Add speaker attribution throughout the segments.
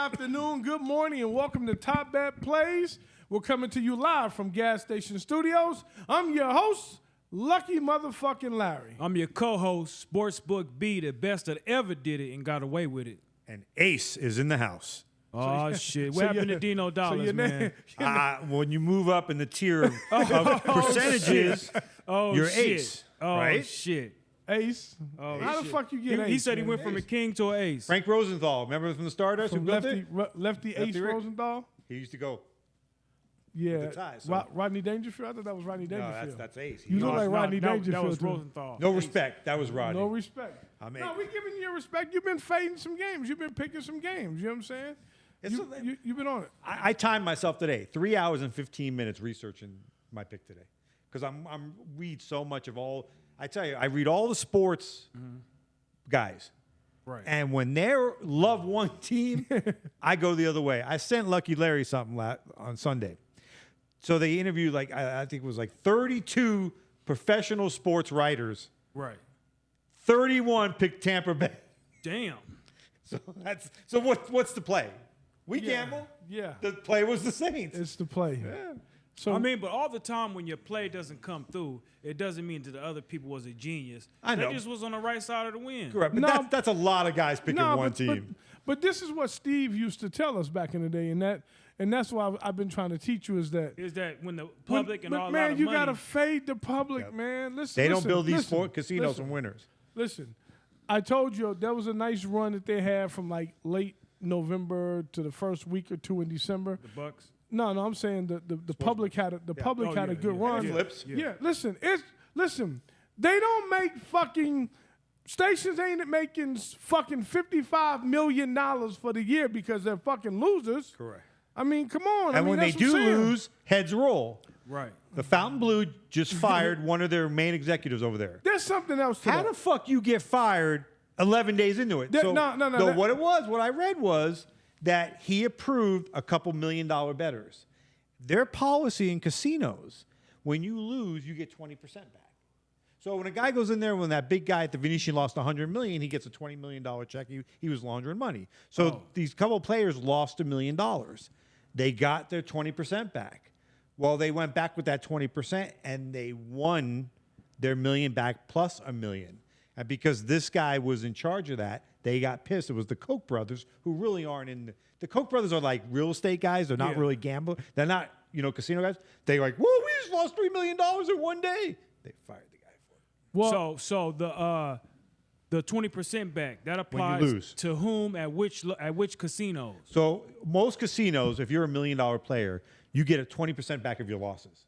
Speaker 1: afternoon, good morning, and welcome to Top Bet Plays. We're coming to you live from Gas Station Studios. I'm your host, Lucky Motherfucking Larry.
Speaker 2: I'm your co-host, Sportsbook B, the best that ever did it and got away with it.
Speaker 3: And Ace is in the house.
Speaker 2: Oh, shit. What happened to Dino Dollars, man?
Speaker 3: When you move up in the tier of percentages, you're
Speaker 2: shit.
Speaker 3: Ace,
Speaker 2: Oh,
Speaker 3: right?
Speaker 2: shit.
Speaker 1: Ace.
Speaker 2: Oh,
Speaker 1: How the fuck you get Ace?
Speaker 2: He said he
Speaker 1: man?
Speaker 2: went from a king to an ace.
Speaker 3: Frank Rosenthal, remember from the Stardust?
Speaker 1: From
Speaker 3: who built
Speaker 1: lefty
Speaker 3: it?
Speaker 1: Ace
Speaker 3: Rick.
Speaker 1: Rosenthal?
Speaker 3: He used to go.
Speaker 1: Yeah.
Speaker 3: the tie, so-
Speaker 1: Rodney Dangerfield? I thought that was Rodney
Speaker 3: No,
Speaker 1: Dangerfield.
Speaker 3: that's Ace.
Speaker 1: You look like Rodney Dangerfield.
Speaker 2: That was
Speaker 1: too.
Speaker 2: Rosenthal.
Speaker 3: No respect. That was Rodney.
Speaker 1: No respect.
Speaker 3: I mean-
Speaker 1: No, we giving you respect. You've been fading some games. You've been picking some games. You know what I'm saying? You've been on it.
Speaker 3: I timed myself today. 3 hours and 15 minutes researching my pick today. Because I'm read so much of all. I tell you, I read all the sports guys.
Speaker 2: Right.
Speaker 3: And when they love one team, I go the other way. I sent Lucky Larry something on Sunday. So they interviewed, like, I think it was like 32 professional sports writers.
Speaker 2: Right.
Speaker 3: 31 picked Tampa Bay.
Speaker 2: Damn.
Speaker 3: So what's the play? We gamble.
Speaker 1: Yeah.
Speaker 3: The play was the Saints.
Speaker 1: It's the play.
Speaker 3: Yeah.
Speaker 1: So
Speaker 2: I mean, but all the time when your play doesn't come through, it doesn't mean that the other people was a genius.
Speaker 3: I know.
Speaker 2: They just was on the right side of the win.
Speaker 3: Correct. But that's a lot of guys picking one team.
Speaker 1: But this is what Steve used to tell us back in the day, and that's why I've been trying to teach you is that
Speaker 2: When the public and all that
Speaker 1: man, you
Speaker 2: money,
Speaker 1: gotta fade the public, man. Listen,
Speaker 3: They don't
Speaker 1: listen,
Speaker 3: build these
Speaker 1: listen,
Speaker 3: sport casinos
Speaker 1: listen,
Speaker 3: from winners.
Speaker 1: Listen, I told you there was a nice run that they had from like late November to the first week or two in December.
Speaker 2: the Bucks.
Speaker 1: No, I'm saying the public had a good run.
Speaker 3: Flips.
Speaker 1: Yeah, listen, they don't make fucking stations ain't making fucking $55 million for the year because they're fucking losers.
Speaker 3: Correct.
Speaker 1: I mean, come on.
Speaker 3: And when they do lose, heads roll.
Speaker 2: Right.
Speaker 3: The Fountain Blue just fired one of their main executives over there.
Speaker 1: There's something else to
Speaker 3: How
Speaker 1: that.
Speaker 3: the fuck you get fired 11 days into it?
Speaker 1: No.
Speaker 3: What I read was that he approved a couple $1 million bettors. Their policy in casinos, when you lose, you get 20% back. So when a guy goes in there, when that big guy at the Venetian lost $100 million, he gets a $20 million check. He was laundering money. So these couple players lost $1 million. They got their 20% back. Well, they went back with that 20% and they won their $1 million back plus $1 million. And because this guy was in charge of that, they got pissed. It was the Koch brothers who really aren't in the Koch brothers are like real estate guys. They're not really gamblers. They're not, casino guys. They're like, whoa, we just lost $3 million in one day. They fired the guy for it.
Speaker 1: Well,
Speaker 2: So the 20% back that applies
Speaker 3: lose.
Speaker 2: to whom at which casinos?
Speaker 3: So most casinos, if you're a $1 million player, you get a 20% back of your losses.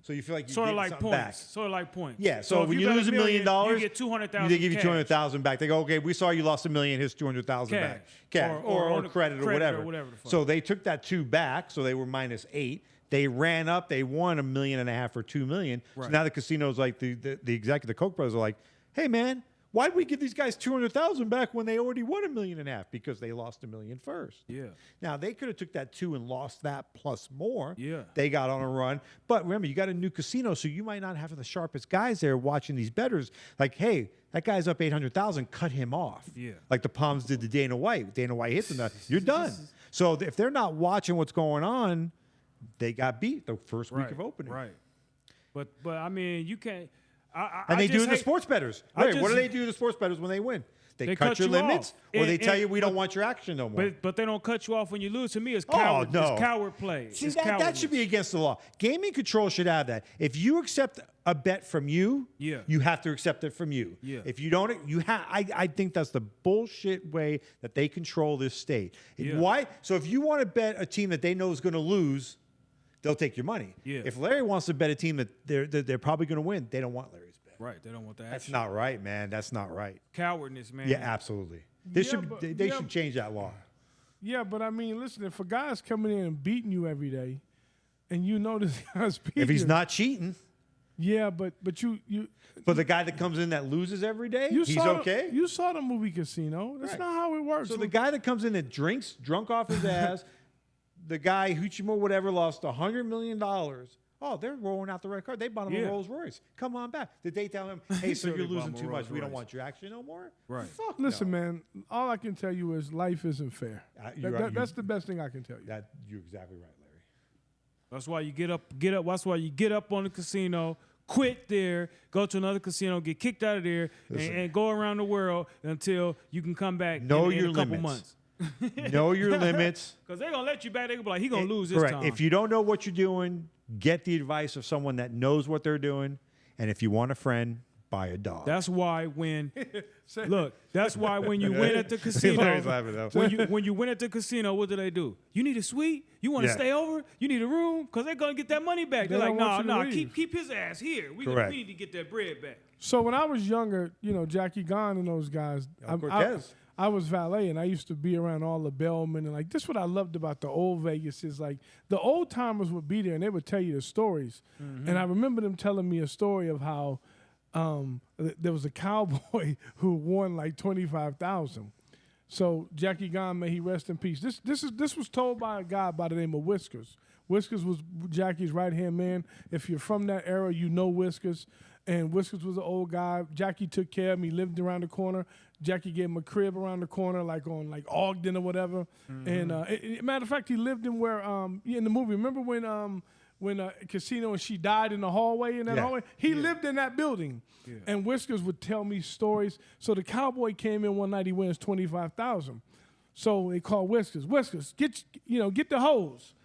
Speaker 3: So you feel like you're
Speaker 2: Sort of
Speaker 3: getting
Speaker 2: like
Speaker 3: something
Speaker 2: points.
Speaker 3: back.
Speaker 2: Sort of like points.
Speaker 3: Yeah. So
Speaker 2: if
Speaker 3: when you
Speaker 2: bet
Speaker 3: lose $1 million,
Speaker 2: you get 200,000.
Speaker 3: they give you
Speaker 2: cash.
Speaker 3: 200,000 back. They go, okay, we saw you lost $1 million. Here's 200,000 back.
Speaker 2: Cash.
Speaker 3: Or credit or whatever.
Speaker 2: the fuck.
Speaker 3: So they took that 2 back. So they were -8. They ran up. They won $1.5 million or $2 million.
Speaker 2: Right.
Speaker 3: So now the casinos, like the executive, the Koch brothers, are like, hey man, why'd we give these guys 200,000 back when they already won $1.5 million? Because they lost $1 million first.
Speaker 2: Yeah.
Speaker 3: Now they could have took that 2 and lost that plus more.
Speaker 2: Yeah.
Speaker 3: They got on a run. But remember, you got a new casino, so you might not have the sharpest guys there watching these bettors. Like, hey, that guy's up 800,000, cut him off.
Speaker 2: Yeah.
Speaker 3: Like the Palms did to Dana White. Dana White hit them. You're done. So if they're not watching what's going on, they got beat the first week of opening.
Speaker 2: Right. But I mean, you can't.
Speaker 3: And they do it to the sports bettors. What do they do to the sports bettors when they win? They cut your limits,
Speaker 2: off.
Speaker 3: or they tell you we don't want your action no more.
Speaker 2: But they don't cut you off when you lose. To me, it's coward.
Speaker 3: no.
Speaker 2: It's coward play.
Speaker 3: See,
Speaker 2: it's
Speaker 3: that should be against the law. Gaming control should have that. If you accept a bet from you, you have to accept it from you.
Speaker 2: Yeah.
Speaker 3: If you don't, you have. I think that's the bullshit way that they control this state.
Speaker 2: Yeah.
Speaker 3: Why? So if you want to bet a team that they know is going to lose, they'll take your money.
Speaker 2: Yeah.
Speaker 3: If Larry wants to bet a team that they're probably going to win, they don't want Larry's bet.
Speaker 2: Right. They don't want that.
Speaker 3: That's not right, man. That's not right.
Speaker 2: Cowardness, man.
Speaker 3: Yeah, absolutely. They should change that law.
Speaker 1: yeah, but I mean, listen, if a guy's coming in and beating you every day, and you know this guy's beating
Speaker 3: If he's
Speaker 1: you,
Speaker 3: not cheating.
Speaker 1: yeah, but you.
Speaker 3: But the guy that comes in that loses every day, he's okay?
Speaker 1: You saw the movie Casino. That's not how it works.
Speaker 3: So the guy that comes in and drinks, drunk off his ass, the guy, Huchimo whatever, lost $100 million Oh, they're rolling out the red card. They bought him a
Speaker 2: Yeah.
Speaker 3: Rolls Royce. Come on back. Did they tell him, hey, so
Speaker 2: Sure
Speaker 3: you're
Speaker 2: they bought
Speaker 3: losing
Speaker 2: him a
Speaker 3: too much.
Speaker 2: Rolls
Speaker 3: We don't
Speaker 2: Royce.
Speaker 3: want you action no more?
Speaker 2: Right.
Speaker 3: Fuck
Speaker 1: Listen,
Speaker 3: no.
Speaker 1: man, all I can tell you is life isn't fair. That's the best thing I can tell you.
Speaker 3: You're exactly right, Larry.
Speaker 2: That's why you get up. That's why you get up on the casino, quit there, go to another casino, get kicked out of there, and go around the world until you can come back
Speaker 3: Know
Speaker 2: in
Speaker 3: your
Speaker 2: a couple
Speaker 3: limits.
Speaker 2: months.
Speaker 3: Know your limits.
Speaker 2: Because they're going to let you back. They're going to be like, he's going to lose this
Speaker 3: Correct.
Speaker 2: time.
Speaker 3: If you don't know what you're doing, get the advice of someone that knows what they're doing. And if you want a friend, buy a dog.
Speaker 2: That's why when that's why when you win at the
Speaker 3: Larry's
Speaker 2: casino,
Speaker 3: laughing, though.
Speaker 2: when you win at the casino, what do? You need a suite? You want to
Speaker 3: Yeah.
Speaker 2: stay over? You need a room? Because they're gonna get that money back.
Speaker 1: They
Speaker 2: They're like,
Speaker 1: don't want
Speaker 2: no,
Speaker 1: you to leave.
Speaker 2: keep his ass here. We
Speaker 3: Correct.
Speaker 2: need to get that bread back.
Speaker 1: So when I was younger, Jackie Gahn and those guys,
Speaker 3: Cortez.
Speaker 1: I was valet, and I used to be around all the bellmen, and like this. What I loved about the old Vegas is like the old timers would be there, and they would tell you the stories. And I remember them telling me a story of how there was a cowboy who won like 25,000. So Jackie Gahn, may he rest in peace. This was told by a guy by the name of Whiskers. Whiskers was Jackie's right-hand man. If you're from that era, you know Whiskers. And Whiskers was an old guy. Jackie took care of him. He lived around the corner. Jackie gave him a crib around the corner, like on like Ogden or whatever. And matter of fact, he lived in where in the movie. Remember when Casino and she died in the hallway in that
Speaker 3: Yeah.
Speaker 1: hallway? He lived in that building. Yeah. And Whiskers would tell me stories. So the cowboy came in one night. He wins 25,000. So they called Whiskers. Whiskers, get the hose.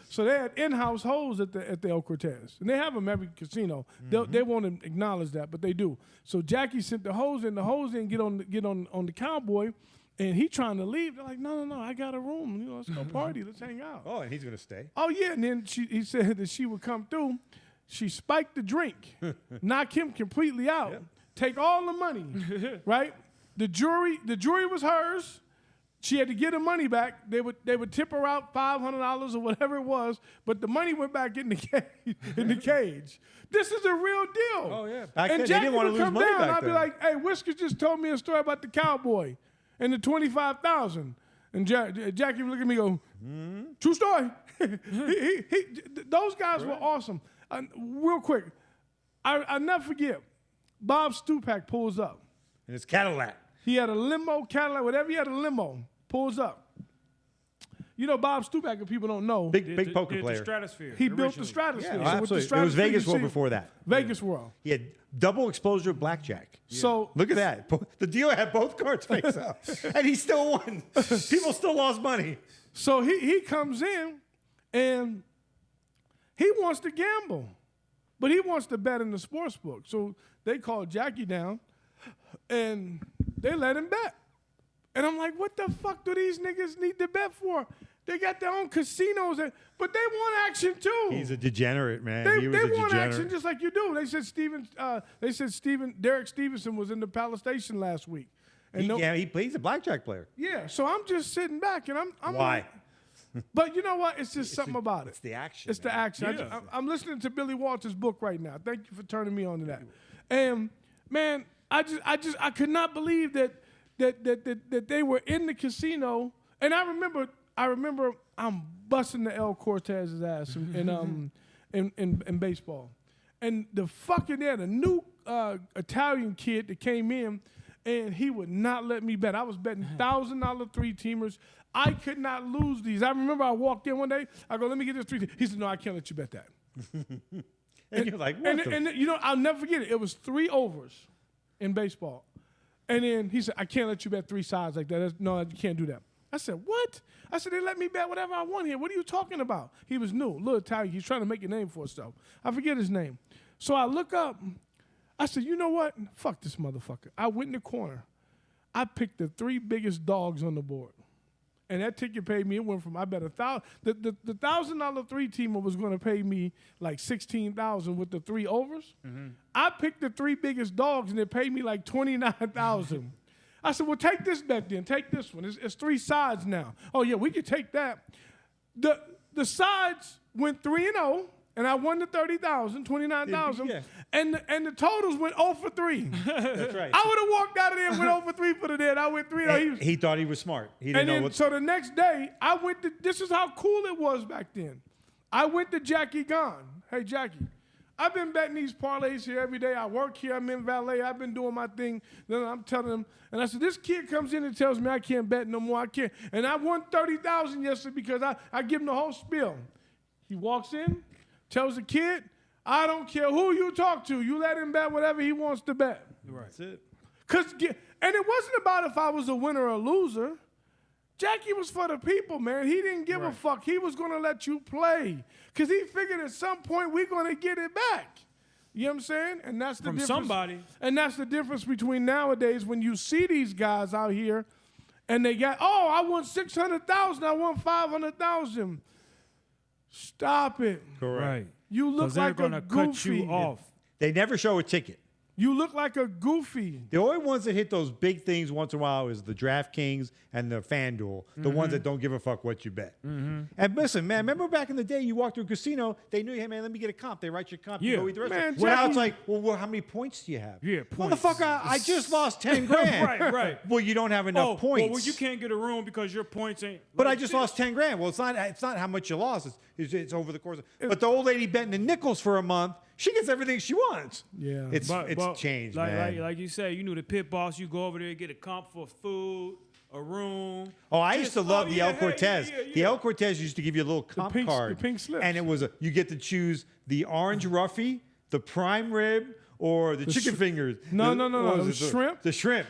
Speaker 1: So they had in-house hoes at the El Cortez, and they have them every casino. They won't acknowledge that, but they do. So Jackie sent the hose in. The hose didn't get on the cowboy, and he trying to leave. They're like, no, I got a room. Let's go party. Let's hang out.
Speaker 3: Oh, and he's going to stay.
Speaker 1: Oh yeah, and then he said that she would come through. She spiked the drink, knock him completely out, take all the money, right? The jury was hers. She had to get her money back. They would tip her out $500 or whatever it was, but the money went back in the cage. This is a real deal.
Speaker 3: Oh, yeah. Back
Speaker 1: And
Speaker 3: then, they
Speaker 1: Jackie
Speaker 3: didn't want to
Speaker 1: would
Speaker 3: lose
Speaker 1: come
Speaker 3: money
Speaker 1: down.
Speaker 3: back
Speaker 1: I'd be
Speaker 3: then.
Speaker 1: like, "Hey, Whiskers just told me a story about the cowboy and the 25,000." And Jackie would look at me and go, "True story." Those guys were awesome. Real quick, I never forget. Bob Stupak pulls up.
Speaker 3: And it's Cadillac.
Speaker 1: He had a limo, Cadillac, whatever. He had a limo. Pulls up. Bob Stupak, if people don't know,
Speaker 3: Big poker
Speaker 2: The
Speaker 3: player.
Speaker 2: Stratosphere.
Speaker 1: he built the
Speaker 2: originally.
Speaker 1: Stratosphere.
Speaker 3: Yeah,
Speaker 1: So with the
Speaker 3: absolutely. It was
Speaker 1: Stratosphere,
Speaker 3: Vegas
Speaker 1: you
Speaker 3: World
Speaker 1: see
Speaker 3: before that.
Speaker 1: Vegas World.
Speaker 3: He had double exposure blackjack.
Speaker 1: So
Speaker 3: Look at that. The dealer had both cards face up. And he still won. People still lost money.
Speaker 1: So he comes in and he wants to gamble, but he wants to bet in the sports book. So they call Jackie down and they let him bet. And I'm like, what the fuck do these niggas need to bet for? They got their own casinos, but they want action too.
Speaker 3: He's a degenerate, man.
Speaker 1: They
Speaker 3: he was a
Speaker 1: want
Speaker 3: degenerate.
Speaker 1: action just like you do. They said Derek Stevenson was in the Palace Station last week. And
Speaker 3: He's a blackjack player.
Speaker 1: yeah, so I'm just sitting back and I'm
Speaker 3: Why?
Speaker 1: like, but you know what? It's just something about it.
Speaker 3: It's the action.
Speaker 1: It's the
Speaker 3: man.
Speaker 1: action.
Speaker 2: Yeah.
Speaker 1: I'm listening to Billy Walters' book right now. Thank you for turning me on to that. And man, I could not believe that they were in the casino. And I remember I'm busting the El Cortez's ass in baseball. And they had a new Italian kid that came in, and he would not let me bet. I was betting $1,000 three-teamers. I could not lose these. I remember I walked in one day. I go, let me get this three. He said, no, I can't let you bet that.
Speaker 3: And you're like, what the?
Speaker 1: And I'll never forget it. It was 3 overs in baseball. And then he said, I can't let you bet 3 sides like that. No, you can't do that. I said, what? I said, they let me bet whatever I want here. What are you talking about? He was new, little Italian. He's trying to make a name for himself. I forget his name. So I look up. I said, you know what? Fuck this motherfucker. I went in the corner. I picked the 3 biggest dogs on the board. And that ticket paid me, it went from, I bet $1,000. The $1,000 three-teamer was going to pay me like $16,000 with the 3 overs. Mm-hmm. I picked the 3 biggest dogs, and it paid me like $29,000. I said, well, take this bet then. Take this one. It's 3 sides now. Oh, yeah, we could take that. The sides went 3-0, and I won the $30,000, $29,000.
Speaker 3: Yeah.
Speaker 1: And the totals went 0 for 3.
Speaker 3: That's right.
Speaker 1: I would have walked out of there and went 0 for 3 for the day. I went 3-0.
Speaker 3: He thought he was smart. He didn't
Speaker 1: And
Speaker 3: know
Speaker 1: then,
Speaker 3: what.
Speaker 1: so the next day, this is how cool it was back then. I went to Jackie Gone. Hey, Jackie, I've been betting these parlays here every day. I work here. I'm in valet. I've been doing my thing. Then I'm telling him, and I said, this kid comes in and tells me I can't bet no more. I can't. And I won $30,000 yesterday because I give him the whole spiel. He walks in, tells the kid, I don't care who you talk to. You let him bet whatever he wants to bet.
Speaker 3: Right. That's it.
Speaker 1: And it wasn't about if I was a winner or a loser. Jackie was for the people, man. He didn't give a fuck. He was going to let you play because he figured at some point we're going to get it back. You know what I'm saying? And that's the difference.
Speaker 2: From somebody.
Speaker 1: And that's the difference between nowadays when you see these guys out here and they got, oh, I won 600,000. I won 500,000. Stop it.
Speaker 3: Correct.
Speaker 2: Right.
Speaker 1: You look like
Speaker 2: they're
Speaker 1: a
Speaker 2: gonna
Speaker 1: goofy.
Speaker 2: cut you off.
Speaker 3: They never show a ticket.
Speaker 1: You look like a goofy.
Speaker 3: The only ones that hit those big things once in a while is the DraftKings and the FanDuel, the ones that don't give a fuck what you bet. And listen, man, remember back in the day, you walked through a casino, they knew, hey, man, let me get a comp. They write your comp. You go eat the rest.
Speaker 1: Man,
Speaker 3: Well, now
Speaker 1: Jackie-
Speaker 3: it's like, well, how many points do you have?
Speaker 2: Yeah, points.
Speaker 3: Motherfucker, I just lost 10 grand.
Speaker 2: Right.
Speaker 3: Well, you don't have enough points.
Speaker 2: Well, you can't get a room because your points ain't.
Speaker 3: But I just lost 10 grand. Well, it's not how much you lost. It's over the course of. But the old lady betting the nickels for a month, she gets everything she wants.
Speaker 1: Yeah.
Speaker 3: It's changed, man.
Speaker 2: Like you say, you knew the pit boss. You go over there, get a comp for food, a room.
Speaker 3: Oh, I used to love the El Cortez.
Speaker 2: Yeah.
Speaker 3: The El Cortez used to give you a little comp card.
Speaker 1: The pink slips.
Speaker 3: And it was you get to choose the orange roughy, the prime rib, or the chicken fingers.
Speaker 1: No.
Speaker 3: What
Speaker 1: It was shrimp.
Speaker 3: The shrimp.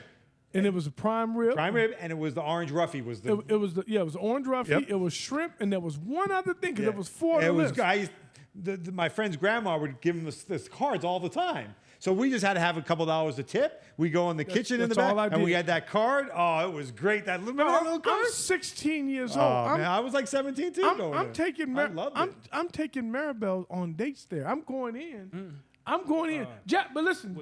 Speaker 1: And it was a prime rib.
Speaker 3: Prime rib, and it was the orange roughy. Was the
Speaker 1: It was orange roughy.
Speaker 3: Yep.
Speaker 1: It was shrimp, and there was one other thing because
Speaker 3: Yeah.
Speaker 1: it was four on
Speaker 3: It
Speaker 1: the
Speaker 3: was
Speaker 1: list.
Speaker 3: my friend's grandma would give him this cards all the time. So we just had to have a couple dollars to tip. We go in the kitchen in the
Speaker 1: that's
Speaker 3: back,
Speaker 1: all I
Speaker 3: and we
Speaker 1: did.
Speaker 3: had that card. Oh, it was great. Remember that little card?
Speaker 1: I'm 16 years old.
Speaker 3: Oh, man, I was like 17 too.
Speaker 1: I'm taking
Speaker 3: I loved it.
Speaker 1: I'm taking Maribel on dates there. I'm going in. I'm going in. But listen,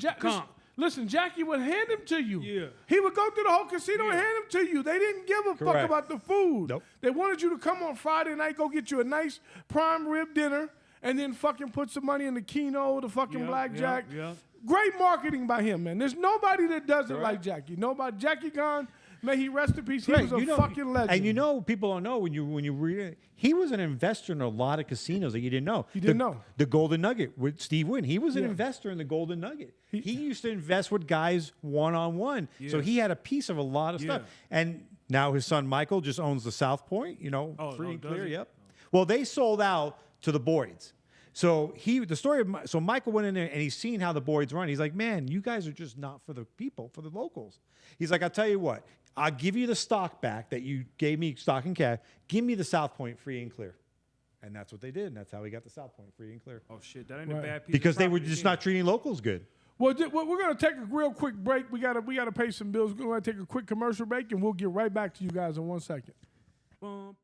Speaker 1: listen, Jackie would hand him to you.
Speaker 2: Yeah.
Speaker 1: He would go through the whole casino and hand him to you. They didn't give a fuck
Speaker 3: Correct.
Speaker 1: about the food.
Speaker 3: Nope.
Speaker 1: They wanted you to come on Friday night, go get you a nice prime rib dinner, and then fucking put some money in the Keno, the fucking blackjack.
Speaker 2: Yeah.
Speaker 1: Great marketing by him, man. There's nobody that does it like Jackie. Nobody. Jackie Gone, may he rest in peace. He was a fucking legend.
Speaker 3: And people don't know when you read it, he was an investor in a lot of casinos that you didn't know.
Speaker 1: You didn't know.
Speaker 3: The Golden Nugget with Steve Wynn. He was an investor in the Golden Nugget. He used to invest with guys one-on-one. So he had a piece of a lot of stuff. And now his son Michael just owns the South Point, free and clear. Yep. Well, they sold out to the Boyds. So so Michael went in there and he's seen how the Boyds run. He's like, man, you guys are just not for the people, for the locals. He's like, I'll tell you what, I'll give you the stock back that you gave me, stock and cash. Give me the South Point free and clear. And that's what they did. And that's how he got the South Point free and clear.
Speaker 2: Oh shit, that ain't a bad piece.
Speaker 3: Because
Speaker 2: of
Speaker 3: they were
Speaker 2: property
Speaker 3: just
Speaker 2: either.
Speaker 3: not treating locals good.
Speaker 1: Well, we're gonna take a real quick break. We gotta pay some bills. We're gonna take a quick commercial break, and we'll get right back to you guys in 1 second.
Speaker 2: Bum.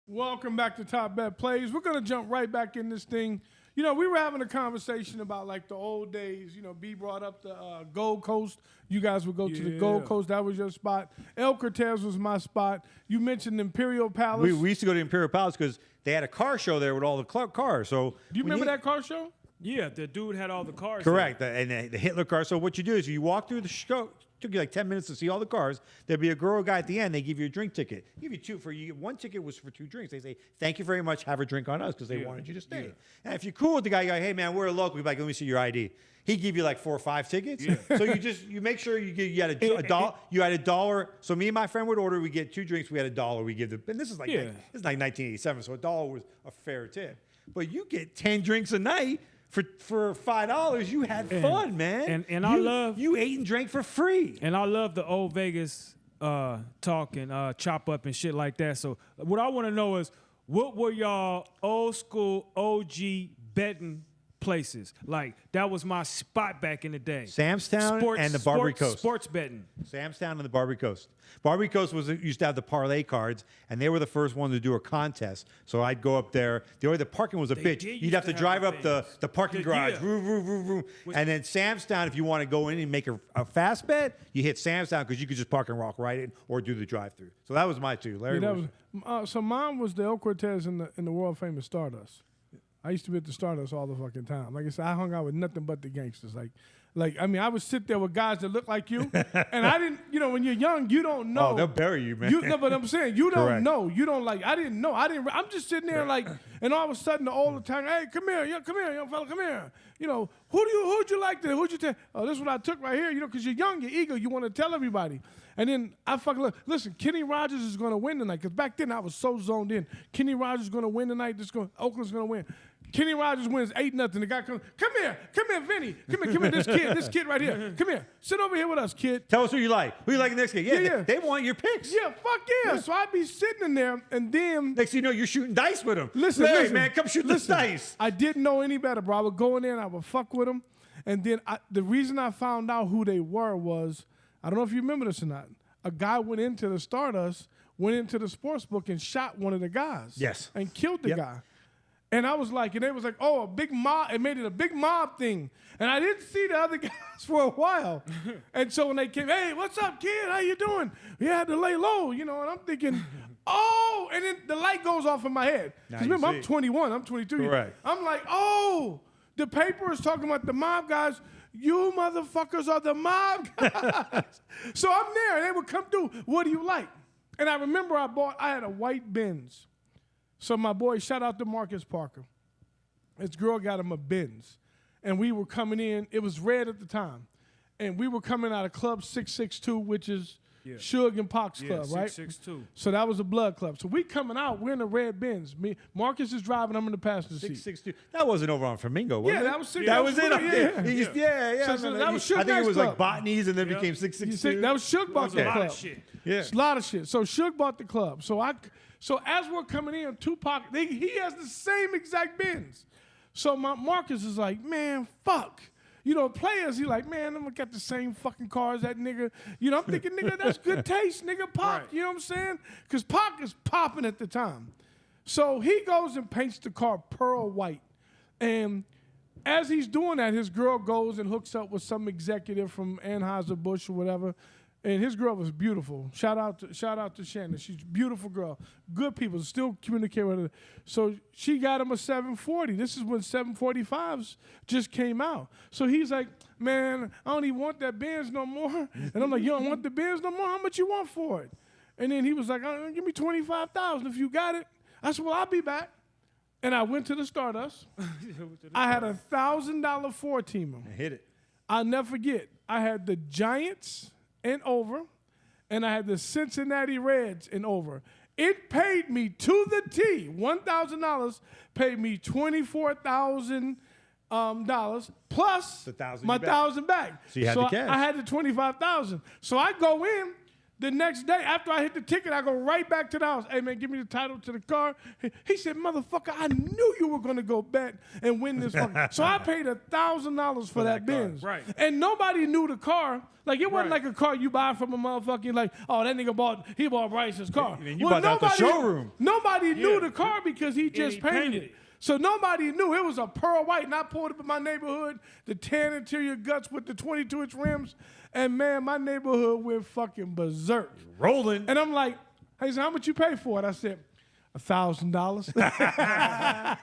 Speaker 1: Welcome back to Top Bet Plays. We're gonna jump right back in this thing. We were having a conversation about like the old days. B brought up the Gold Coast. You guys would go to the Gold Coast. That was your spot. El Cortez was my spot. You mentioned Imperial Palace.
Speaker 3: We used to go to Imperial Palace because they had a car show there with all the cars. So
Speaker 1: Do you remember that car show?
Speaker 2: Yeah, the dude had all the cars.
Speaker 3: Correct. And the Hitler car. So what you do is you walk through the show. Took you like 10 minutes to see all the cars. There'd be a girl or guy at the end. They give you a drink ticket. Give you two for you. One ticket was for 2 drinks. They say, "Thank you very much. Have a drink on us," because they wanted you to stay. And if you're cool with the guy, you go, "Hey man, we're a local." You're like, "Let me see your ID." He give you like 4 or 5 tickets. So you make sure you had a dollar. You had $1. So me and my friend would order. We get 2 drinks. We had $1. We give the. And this is like 1987. So $1 was a fair tip. But you get 10 drinks a night. For $5, you had fun, man.
Speaker 2: And I love
Speaker 3: you ate and drank for free.
Speaker 2: And I love the old Vegas talk and chop up and shit like that. So what I want to know is, what were y'all old school OG betting places? Like, that was my spot back in the day.
Speaker 3: Samstown and the Barbary Coast.
Speaker 2: Sports betting.
Speaker 3: Samstown and the Barbary Coast. Barbary Coast used to have the parlay cards, and they were the first one to do a contest. So I'd go up there. The parking was a bitch. You'd have to drive up the parking garage. And then Samstown, if you want to go in and make a fast bet, you hit Samstown because you could just park and walk right in or do the drive-through. So that was my two. Larry
Speaker 1: so mine was the El Cortez in the world famous Stardust. I used to be at the Stardust all the fucking time. Like I said, I hung out with nothing but the gangsters. I mean, I would sit there with guys that look like you, and I didn't, when you're young, you don't know.
Speaker 3: Oh, they'll bury you, man.
Speaker 1: No, but I'm saying, you don't know. You don't I didn't know. I'm just sitting there and all of a sudden, all the time, "Hey, come here, young fella, come here. Who'd you like to, who'd you tell? Oh, this is what I took right here, because you're young, you're eager, you want to tell everybody. And then I fucking listen, Kenny Rogers is going to win tonight, because back then I was so zoned in. Kenny Rogers is going to win tonight. Oakland's going to win. Kenny Rogers wins 8-0. The guy comes, come here, Vinny. Come here, this kid right here. Come here. Sit over here with us, kid.
Speaker 3: Tell us who you like. Who you like next game? Yeah. They want your picks.
Speaker 1: Yeah, fuck yeah. So I'd be sitting in there, and then...
Speaker 3: Next thing you know, you're shooting dice with them.
Speaker 1: Listen,
Speaker 3: man, come shoot this dice.
Speaker 1: I didn't know any better, bro. I would go in there, and I would fuck with them. And then the reason I found out who they were was, I don't know if you remember this or not, a guy went into the Stardust, went into the sports book, and shot one of the guys.
Speaker 3: Yes.
Speaker 1: And killed the guy. And I was like, and they was like, oh, a big mob. It made it a big mob thing. And I didn't see the other guys for a while. And so when they came, "Hey, what's up, kid? How you doing?" You had to lay low, and I'm thinking, oh, and then the light goes off in my head. Because remember, I'm 21, I'm 22.
Speaker 3: Correct.
Speaker 1: I'm like, oh, the paper is talking about the mob guys. You motherfuckers are the mob guys. So I'm there, and they would come through. What do you like? And I remember I had a white Benz. So my boy, shout out to Marcus Parker. His girl got him a Benz. And we were coming in. It was red at the time. And we were coming out of Club 662, which is Suge and Pac's club, right?
Speaker 2: 662.
Speaker 1: So that was a blood club. So we coming out. We're in the red Benz. Marcus is driving. I'm in the passenger seat.
Speaker 3: 662. That wasn't over on Flamingo, was it?
Speaker 1: That was 662.
Speaker 3: That was
Speaker 1: it.
Speaker 3: Yeah.
Speaker 1: So that was Suge
Speaker 3: I think it was
Speaker 1: club.
Speaker 3: like Botany's and then became 662.
Speaker 1: That was Suge bought the club.
Speaker 2: A lot of shit.
Speaker 3: Yeah.
Speaker 1: It's a lot of shit. So Suge bought the club. So as we're coming in, Tupac, he has the same exact Benz. So Marcus is like, man, fuck. Players, he like, man, I'm gonna get the same fucking car as that nigga. I'm thinking, nigga, that's good taste, nigga, Pac.
Speaker 2: Right.
Speaker 1: You know what I'm saying? Because Pac is popping at the time. So he goes and paints the car pearl white. And as he's doing that, his girl goes and hooks up with some executive from Anheuser-Busch or whatever. And his girl was beautiful. Shout out to Shannon. She's a beautiful girl. Good people. Still communicate with her. So she got him a 740. This is when 745s just came out. So he's like, man, I don't even want that Benz no more. And I'm like, you don't want the Benz no more? How much you want for it? And then he was like, give me $25,000 if you got it. I said, well, I'll be back. And I went to the Stardust. I had a $1,000 4-teamer.
Speaker 3: Hit it.
Speaker 1: I'll never forget. I had the Giants and over, and I had the Cincinnati Reds and over. It paid me to the T. $1,000 paid me $24,000 plus my $1,000 back.
Speaker 3: So you had the cash.
Speaker 1: I had the $25,000. So I go in the next day after I hit the ticket. I go right back to the house. Hey man, give me the title to the car. He said, motherfucker, I knew you were gonna go bet and win this fucking. So I paid $1,000 for that Benz.
Speaker 2: Right.
Speaker 1: And nobody knew the car. Like it wasn't like a car you buy from a motherfucking like, oh, that nigga bought Bryce's car.
Speaker 3: And you bought that at the showroom.
Speaker 1: Nobody knew the car because he just
Speaker 2: he
Speaker 1: painted it. So nobody knew. It was a pearl white, and I pulled up in my neighborhood, the tan interior guts with the 22-inch rims, and man, my neighborhood went fucking berserk.
Speaker 3: Rolling.
Speaker 1: And I'm like, hey, so how much you pay for it? I said, $1,000.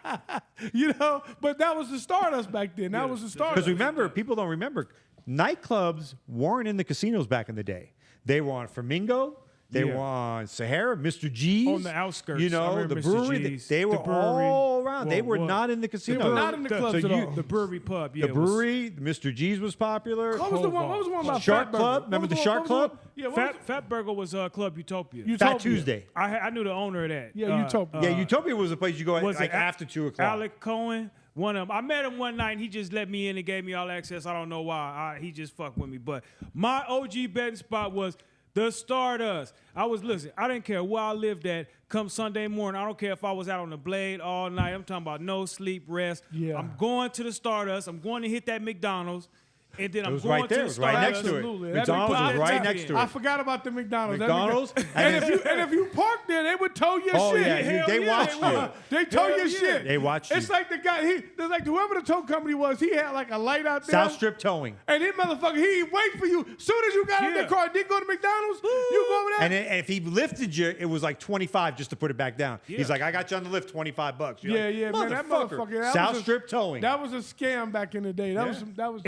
Speaker 1: You know, but that was the Stardust back then. That was the Stardust.
Speaker 3: Because remember, people don't remember, nightclubs weren't in the casinos back in the day. They were on Flamingo. They were on Sahara, Mr. G's.
Speaker 2: On the outskirts.
Speaker 3: You know, the brewery.
Speaker 2: G's,
Speaker 3: they were
Speaker 2: the brewery.
Speaker 3: all around. They were not in the casinos.
Speaker 1: They were not in the clubs at all.
Speaker 2: The brewery pub, yeah.
Speaker 3: The brewery, Mr. G's was popular.
Speaker 1: What was the one about
Speaker 3: Shark
Speaker 1: Fat Burger?
Speaker 3: Club? Remember the Shark Club?
Speaker 1: Yeah,
Speaker 2: Fat Burger was Club Utopia.
Speaker 3: Fat Tuesday.
Speaker 2: I knew the owner of that.
Speaker 1: Yeah, Utopia.
Speaker 3: Utopia was a place you go
Speaker 2: was
Speaker 3: like
Speaker 2: it
Speaker 3: after 2 o'clock.
Speaker 2: Alec Cohen, one of them. I met him one night and he just let me in and gave me all access. I don't know why. He just fucked with me. But my OG betting spot was the Stardust. I didn't care where I lived at. Come Sunday morning, I don't care if I was out on the blade all night. I'm talking about no sleep, rest.
Speaker 1: Yeah.
Speaker 2: I'm going to the Stardust. I'm going to hit that McDonald's. And then I'm
Speaker 3: was
Speaker 2: going
Speaker 3: right there.
Speaker 2: to
Speaker 3: It was right next to it.
Speaker 1: Absolutely.
Speaker 3: McDonald's was right next to
Speaker 1: I
Speaker 3: it.
Speaker 1: forgot about the McDonald's.
Speaker 3: McDonald's?
Speaker 1: And if you parked there, they would tow your
Speaker 3: Oh,
Speaker 1: shit.
Speaker 3: yeah,
Speaker 1: Hell
Speaker 3: they watched you.
Speaker 1: They tow
Speaker 2: Hell
Speaker 1: your
Speaker 2: yeah.
Speaker 1: shit.
Speaker 3: They watched
Speaker 1: It's
Speaker 3: you.
Speaker 1: like the guy. There's like whoever the tow company was. He had like a light out there.
Speaker 3: South Strip Towing.
Speaker 1: And this motherfucker, he wait for you. Soon as you got in the
Speaker 2: Yeah.
Speaker 1: car, and didn't go to McDonald's. You go over there.
Speaker 3: And if he lifted you, it was like 25 just to put it back down.
Speaker 2: Yeah.
Speaker 3: He's like, I got you on the lift, $25. You're
Speaker 1: Yeah,
Speaker 3: like,
Speaker 1: yeah, man. That motherfucker. That
Speaker 3: South
Speaker 1: was a-
Speaker 3: Strip Towing.
Speaker 1: That was a scam back in the day. That was.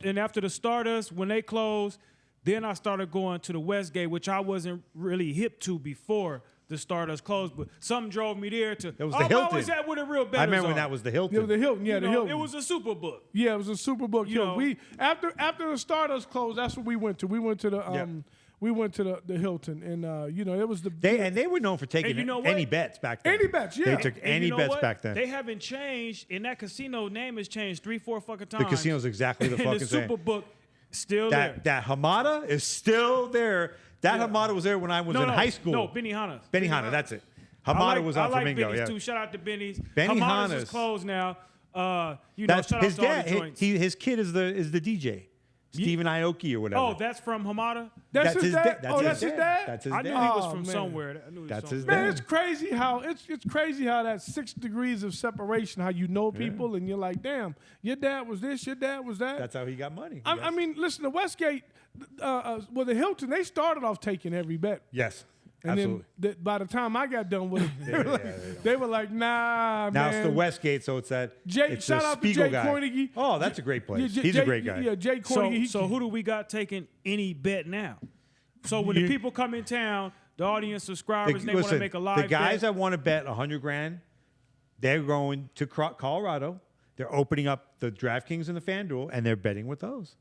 Speaker 2: And after the Stardust, when they closed, then I started going to the Westgate, which I wasn't really hip to before the Stardust closed. But something drove me there to.
Speaker 3: It was the Hilton.
Speaker 2: Always at where the real betters
Speaker 3: I remember when
Speaker 2: are.
Speaker 3: that was the Hilton.
Speaker 1: It was the Hilton. Yeah,
Speaker 2: You
Speaker 1: the
Speaker 2: know,
Speaker 1: Hilton.
Speaker 2: It was a super book.
Speaker 1: Yeah, it was a Superbook.
Speaker 2: You know.
Speaker 1: We after the Stardust closed, that's what we went to. We went to the we went to the Hilton, and you know it was the
Speaker 3: They were known for taking
Speaker 2: And you know what?
Speaker 3: any bets back then.
Speaker 1: Any bets, yeah.
Speaker 3: They took
Speaker 2: And
Speaker 3: any
Speaker 2: you know
Speaker 3: bets
Speaker 2: what?
Speaker 3: back then.
Speaker 2: They haven't changed, and that casino name has changed 3-4 fucking times.
Speaker 3: The casino's exactly the
Speaker 2: and
Speaker 3: fucking
Speaker 2: the
Speaker 3: same.
Speaker 2: super book still there.
Speaker 3: That Hamada is still there. That Hamada was there when I was in high school.
Speaker 2: No, Benihana's.
Speaker 3: Benihana, that's it. Hamada was on
Speaker 2: I like
Speaker 3: Flamingo.
Speaker 2: Benny's
Speaker 3: Yeah.
Speaker 2: too. Shout out to Benny's.
Speaker 3: Benihana's.
Speaker 2: Hamada's is closed now. You know,
Speaker 3: That's
Speaker 2: shout out
Speaker 3: his
Speaker 2: to all
Speaker 3: dad.
Speaker 2: the joints.
Speaker 3: His kid is the DJ, Stephen Aoki or whatever.
Speaker 2: Oh, that's from Hamada?
Speaker 1: That's his dad.
Speaker 3: That's
Speaker 1: Oh,
Speaker 3: his
Speaker 1: that's his dad.
Speaker 3: That's his
Speaker 2: I knew
Speaker 3: dad.
Speaker 2: he was
Speaker 1: Oh,
Speaker 2: from
Speaker 1: man.
Speaker 2: somewhere. I knew he was
Speaker 3: That's
Speaker 2: from
Speaker 3: his
Speaker 2: somewhere.
Speaker 1: Man,
Speaker 3: dad.
Speaker 1: it's crazy how it's crazy how that 6 degrees of separation, how you know people, and you're like, damn, your dad was this, your dad was that.
Speaker 3: That's how he got money.
Speaker 1: I mean, listen, the Westgate, well, the Hilton, they started off taking every bet.
Speaker 3: Yes,
Speaker 1: And
Speaker 3: absolutely.
Speaker 1: then by the time I got done with it, they were like, nah,
Speaker 3: Now
Speaker 1: man.
Speaker 3: it's the Westgate, so it's that. it's
Speaker 1: Shout
Speaker 3: the
Speaker 1: out to
Speaker 3: Spiegel
Speaker 1: Jay
Speaker 3: guy.
Speaker 1: Koinige.
Speaker 3: Oh, that's a great place.
Speaker 1: Yeah,
Speaker 3: He's a great guy.
Speaker 1: Yeah, Jay Koinige.
Speaker 2: So who do we got taking any bet now? So when the people come in town, the audience subscribers, they want to
Speaker 3: Listen,
Speaker 2: make a live
Speaker 3: the guys
Speaker 2: bet.
Speaker 3: that want to bet $100 grand, they're going to Colorado. They're opening up the DraftKings and the FanDuel, and they're betting with those.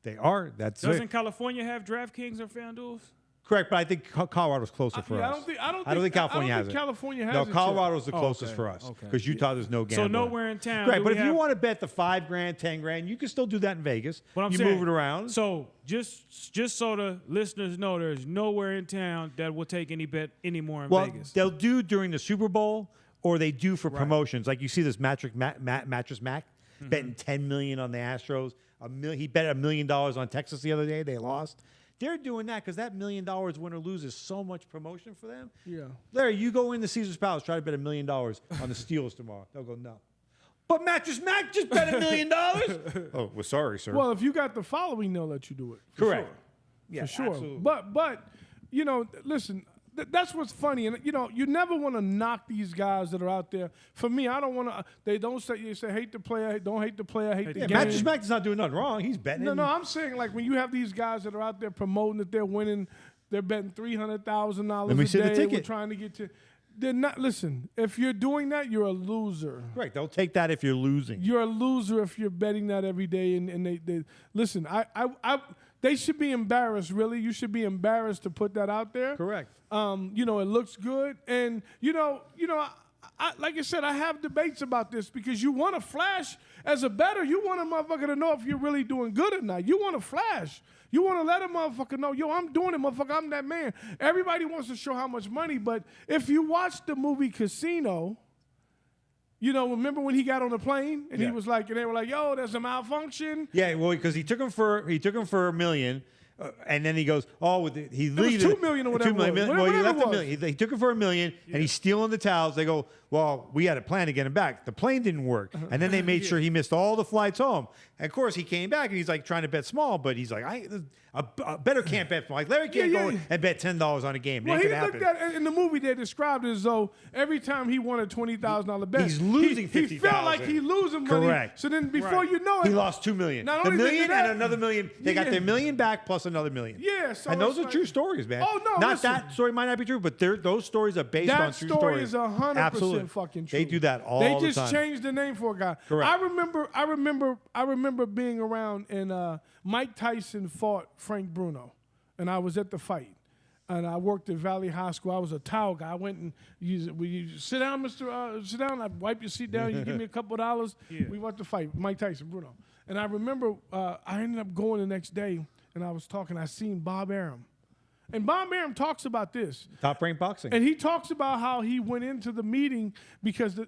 Speaker 3: They are. That's
Speaker 2: Doesn't
Speaker 3: it.
Speaker 2: California have DraftKings or FanDuels?
Speaker 3: Correct, but I think Colorado's closer for
Speaker 1: yeah,
Speaker 3: us.
Speaker 1: I don't think
Speaker 3: California
Speaker 1: I don't
Speaker 3: has
Speaker 1: think
Speaker 3: it.
Speaker 1: California has
Speaker 3: No,
Speaker 1: it yet.
Speaker 3: Colorado's the closest
Speaker 2: okay,
Speaker 3: for us
Speaker 2: okay.
Speaker 3: because Utah there's no gambling.
Speaker 2: So nowhere in town.
Speaker 3: Right,
Speaker 2: do
Speaker 3: but
Speaker 2: we
Speaker 3: if you
Speaker 2: have-
Speaker 3: want to bet the $5 grand, $10 grand, you can still do that in Vegas.
Speaker 2: But I'm
Speaker 3: you
Speaker 2: saying,
Speaker 3: move it around.
Speaker 2: So just so the listeners know, there's nowhere in town that will take any bet anymore in
Speaker 3: well,
Speaker 2: Vegas.
Speaker 3: they'll do during the Super Bowl, or they do for promotions. Like you see this Mattress Mac betting $10 million on the Astros. He bet $1 million on Texas the other day. They lost. They're doing that because that $1 million win or lose is so much promotion for them.
Speaker 1: Yeah.
Speaker 3: Larry, you go into Caesar's Palace, try to bet $1 million on the Steelers tomorrow. They'll go, no. But Mattress Mac just bet $1 million. Oh, well, sorry, sir.
Speaker 1: Well, if you got the following, they'll let you do it. For
Speaker 3: correct.
Speaker 1: Sure.
Speaker 3: Yeah,
Speaker 1: For sure.
Speaker 3: absolutely.
Speaker 1: But you know, listen, that's what's funny, and you know, you never want to knock these guys that are out there. For me, I don't want to. They don't say you say hate the player, don't hate the player, hate the
Speaker 3: Yeah,
Speaker 1: game.
Speaker 3: Mattress Mac is not doing nothing wrong. He's betting.
Speaker 1: No, I'm saying like when you have these guys that are out there promoting that they're winning, they're betting $300,000
Speaker 3: Let me
Speaker 1: a
Speaker 3: see the
Speaker 1: day.
Speaker 3: ticket.
Speaker 1: We're trying to get to. They're not. Listen, if you're doing that, you're a loser.
Speaker 3: Right. They'll take that if you're losing.
Speaker 1: You're a loser if you're betting that every day. And they listen. They should be embarrassed. Really, you should be embarrassed to put that out there.
Speaker 3: Correct.
Speaker 1: You know, it looks good, and you know, I like I said, I have debates about this because you want to flash as a bettor. You want a motherfucker to know if you're really doing good or not. You want to flash. You want to let a motherfucker know, yo, I'm doing it, motherfucker. I'm that man. Everybody wants to show how much money, but if you watch the movie Casino, you know, remember when he got on the plane and he was like, and they were like, yo, there's a malfunction.
Speaker 3: Yeah, well, because he took him for $1 million. And then he goes, he
Speaker 1: was
Speaker 3: leaves
Speaker 1: $2 million or whatever
Speaker 3: $2 million.
Speaker 1: it was.
Speaker 3: Well, he
Speaker 1: Whatever
Speaker 3: left
Speaker 1: it
Speaker 3: $1
Speaker 1: was.
Speaker 3: million. He took it for $1 million, and he's stealing the towels. They go, well, we had a plan to get him back. The plane didn't work, and then they made sure he missed all the flights home. And of course, he came back, and he's like trying to bet small, but he's like, a better can't bet small. Like Larry can't go and bet $10 on a game.
Speaker 1: Well,
Speaker 3: It
Speaker 1: he
Speaker 3: ain't gonna
Speaker 1: looked
Speaker 3: happen.
Speaker 1: at in the movie. They described it as though every time he won a $20,000 bet,
Speaker 3: He's losing
Speaker 1: he felt like
Speaker 3: $50,000.
Speaker 1: he losing money.
Speaker 3: Correct.
Speaker 1: So then, before you know it,
Speaker 3: He lost $2 million.
Speaker 1: Not
Speaker 3: The
Speaker 1: only did
Speaker 3: million
Speaker 1: that-
Speaker 3: and another million. They got their $1 million back plus another $1 million.
Speaker 1: Yeah, so
Speaker 3: and those
Speaker 1: it's
Speaker 3: are
Speaker 1: like-
Speaker 3: true stories, man.
Speaker 1: Oh, no,
Speaker 3: not
Speaker 1: listen.
Speaker 3: that story might not be true, but those stories are based on
Speaker 1: that
Speaker 3: true
Speaker 1: story
Speaker 3: stories.
Speaker 1: is 100%
Speaker 3: Absolutely.
Speaker 1: fucking true.
Speaker 3: They do that all
Speaker 1: They
Speaker 3: the time.
Speaker 1: just changed the name for a guy.
Speaker 3: Correct.
Speaker 1: I remember being around and Mike Tyson fought Frank Bruno, and I was at the fight. And I worked at Valley High School. I was a towel guy. I went and you sit down, Mister. Sit down. I wipe your seat down. You give me a couple of dollars.
Speaker 2: Yeah.
Speaker 1: We went to fight Mike Tyson, Bruno. And I remember I ended up going the next day, and I was talking. I seen Bob Arum, and Bob Arum talks about this.
Speaker 3: Top Rank Boxing.
Speaker 1: And he talks about how he went into the meeting because the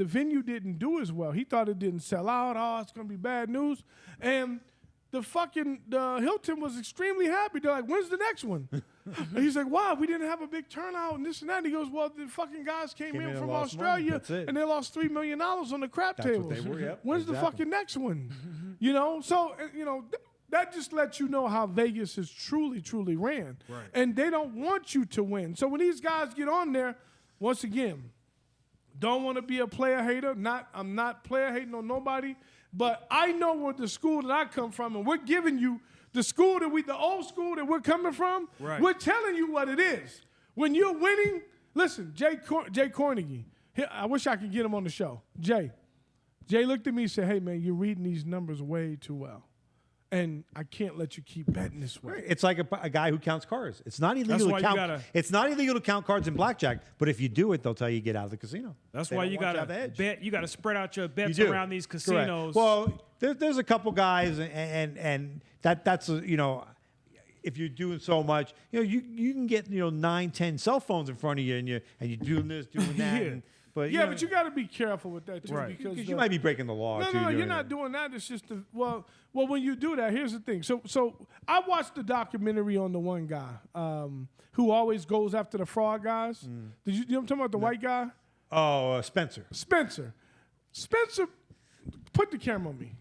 Speaker 1: venue didn't do as well. He thought it didn't sell out. Oh, it's going to be bad news. And the Hilton was extremely happy. They're like, when's the next one? And he's like, wow, we didn't have a big turnout and this and that. And he goes, well, the fucking guys came in
Speaker 3: and
Speaker 1: from
Speaker 3: lost money.
Speaker 1: Australia
Speaker 3: That's it.
Speaker 1: and they lost $3 million on the crap
Speaker 3: That's what
Speaker 1: tables.
Speaker 3: they were, yep,
Speaker 1: When's the
Speaker 3: exactly.
Speaker 1: fucking next one? You know? So, that just lets you know how Vegas is truly, truly ran.
Speaker 2: Right.
Speaker 1: And they don't want you to win. So when these guys get on there, once again, don't want to be a player hater. I'm not player hating on nobody, but I know where the school that I come from, and we're giving you the old school that we're coming from.
Speaker 2: Right.
Speaker 1: We're telling you what it is. When you're winning, listen, Jay Cornegie. I wish I could get him on the show. Jay looked at me and said, "Hey man, you're reading these numbers way too well, and I can't let you keep betting this way."
Speaker 3: It's like a guy who counts cards. It's not illegal
Speaker 2: why
Speaker 3: to
Speaker 2: you
Speaker 3: count.
Speaker 2: gotta-
Speaker 3: It's not illegal to count cards in blackjack, but if you do it, they'll tell you get out of the casino.
Speaker 2: That's
Speaker 3: They
Speaker 2: why
Speaker 3: don't
Speaker 2: you
Speaker 3: want
Speaker 2: gotta
Speaker 3: have the edge.
Speaker 2: bet. You gotta spread out your bets
Speaker 3: You do.
Speaker 2: around these
Speaker 3: Correct.
Speaker 2: casinos.
Speaker 3: Well, there's a couple guys, and that's if you're doing so much, you can get 9, 10 cell phones in front of you, and you're doing this, doing that.
Speaker 1: Yeah.
Speaker 3: But
Speaker 1: But you got to be careful with that too,
Speaker 2: Right.
Speaker 1: because
Speaker 3: you might be breaking the law too.
Speaker 1: No, you're
Speaker 3: doing
Speaker 1: not
Speaker 3: it.
Speaker 1: doing that. It's just well, when you do that, here's the thing. So I watched the documentary on the one guy who always goes after the fraud guys. Did you know what I'm talking about? The white guy,
Speaker 3: Oh, Spencer.
Speaker 1: Spencer, put the camera on me.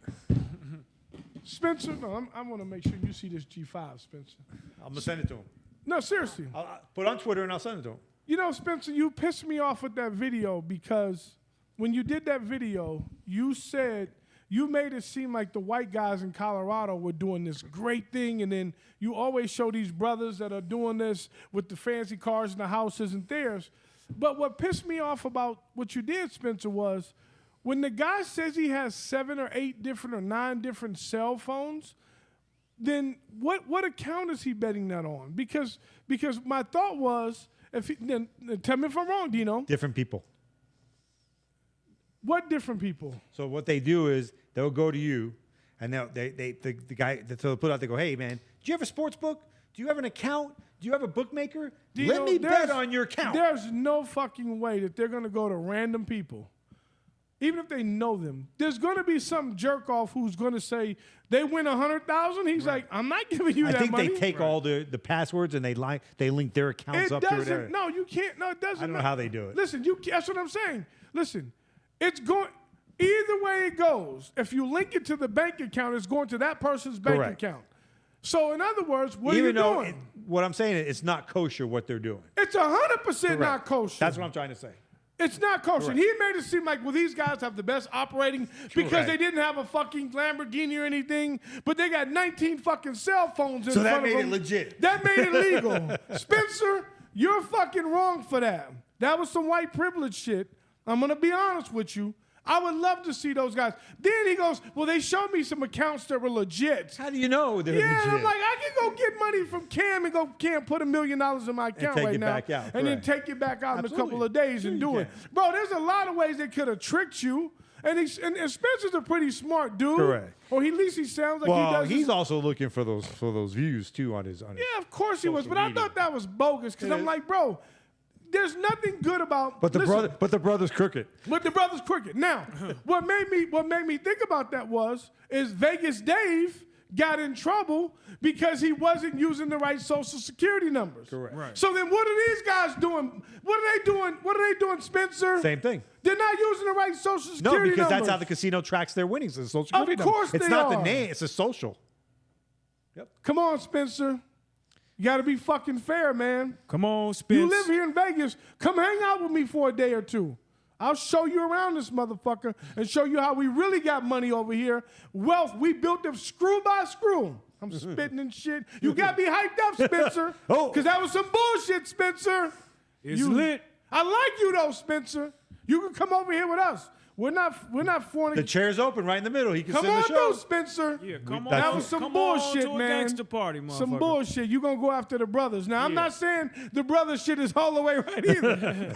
Speaker 1: Spencer, no, I want to make sure you see this G5, Spencer.
Speaker 3: I'm gonna send it to him.
Speaker 1: No, seriously.
Speaker 3: I'll put it on Twitter and I'll send it to him.
Speaker 1: You know, Spencer, you pissed me off with that video because when you did that video, you said you made it seem like the white guys in Colorado were doing this great thing, and then you always show these brothers that are doing this with the fancy cars and the houses and theirs. But what pissed me off about what you did, Spencer, was when the guy says he has 7 or 8 different or 9 different cell phones, then what account is he betting that on? Because my thought was, then tell me if I'm wrong, Dino.
Speaker 3: Different people.
Speaker 1: What different people?
Speaker 3: So what they do is they'll go to you, and the guy they'll put out. They go, "Hey man, do you have a sports book? Do you have an account? Do you have a bookmaker?
Speaker 1: Dino,
Speaker 3: Let me bet on your account."
Speaker 1: There's no fucking way that they're gonna go to random people, even if they know them. There's gonna be some jerk off who's gonna say they win 100,000. He's like, I'm not giving you
Speaker 3: I
Speaker 1: that
Speaker 3: think
Speaker 1: money.
Speaker 3: they take all the passwords and they link their accounts
Speaker 1: It
Speaker 3: up to it.
Speaker 1: doesn't. No, you can't. No, it doesn't.
Speaker 3: I don't know how they do it.
Speaker 1: Listen, that's what I'm saying. Listen, it's going either way it goes. If you link it to the bank account, it's going to that person's bank
Speaker 3: Correct.
Speaker 1: account. So in other words, what
Speaker 3: Even
Speaker 1: are you
Speaker 3: though
Speaker 1: doing?
Speaker 3: what I'm saying is it's not kosher what they're doing.
Speaker 1: It's 100% not
Speaker 3: Correct.
Speaker 1: kosher.
Speaker 3: That's what I'm trying to say.
Speaker 1: It's not kosher.
Speaker 3: Correct.
Speaker 1: He made it seem like, well, these guys have the best operating because
Speaker 3: Correct.
Speaker 1: they didn't have a fucking Lamborghini or anything, but they got 19 fucking cell phones in
Speaker 3: So that
Speaker 1: front of
Speaker 3: made it
Speaker 1: them.
Speaker 3: legit.
Speaker 1: That made it legal. Spencer, you're fucking wrong for that. That was some white privilege shit. I'm going to be honest with you. I would love to see those guys. Then he goes, well, they showed me some accounts that were legit.
Speaker 3: How do you know they're
Speaker 1: Yeah,
Speaker 3: legit?
Speaker 1: I'm like, I can go get money from Cam and go, Cam, put $1 million in my account
Speaker 3: take
Speaker 1: right
Speaker 3: it
Speaker 1: now.
Speaker 3: back out,
Speaker 1: and then
Speaker 3: correct.
Speaker 1: take it back out in a couple
Speaker 3: Absolutely.
Speaker 1: of days
Speaker 3: Sure
Speaker 1: and
Speaker 3: you
Speaker 1: do it.
Speaker 3: can.
Speaker 1: Bro, there's a lot of ways they could have tricked you. And Spencer's a pretty smart dude.
Speaker 3: Correct.
Speaker 1: Or at least he sounds like he
Speaker 3: well,
Speaker 1: does.
Speaker 3: he's also looking for those views too on his.
Speaker 1: Yeah, of course he was.
Speaker 3: social
Speaker 1: But I
Speaker 3: media.
Speaker 1: thought that was bogus because I'm like, bro, there's nothing good about.
Speaker 3: But the
Speaker 1: listen,
Speaker 3: the brother's crooked.
Speaker 1: But the brother's crooked. Now, what made me think about that is Vegas Dave got in trouble because he wasn't using the right social security numbers.
Speaker 3: Correct.
Speaker 2: Right.
Speaker 1: So then what are these guys doing? What are they doing? What are they doing, Spencer?
Speaker 3: Same thing.
Speaker 1: They're not using the right social security
Speaker 3: No,
Speaker 1: numbers.
Speaker 3: because that's how the casino tracks their winnings. It's a social security
Speaker 1: Of course
Speaker 3: number. It's
Speaker 1: they
Speaker 3: not the
Speaker 1: are.
Speaker 3: name. It's a social. Yep.
Speaker 1: Come on, Spencer. You got to be fucking fair, man.
Speaker 2: Come on, Spence.
Speaker 1: You live here in Vegas. Come hang out with me for a day or two. I'll show you around this motherfucker and show you how we really got money over here. Wealth, we built it screw by screw. I'm spitting and shit. You got me hyped up, Spencer.
Speaker 3: Oh.
Speaker 1: Because that was some bullshit, Spencer.
Speaker 2: It's lit.
Speaker 1: I like you though, Spencer. You can come over here with us. We're not fornicating.
Speaker 3: The chair's open right in the middle. He can
Speaker 1: Come
Speaker 3: send
Speaker 1: on
Speaker 3: the show.
Speaker 1: through, Spencer.
Speaker 2: Yeah, come on.
Speaker 3: That
Speaker 1: That was some
Speaker 2: come
Speaker 1: bullshit,
Speaker 2: on to
Speaker 1: man.
Speaker 2: a gangster party, motherfucker.
Speaker 1: Some bullshit. You gonna go after the brothers. Now, I'm
Speaker 2: Yeah.
Speaker 1: not saying the brother shit is all the way right either.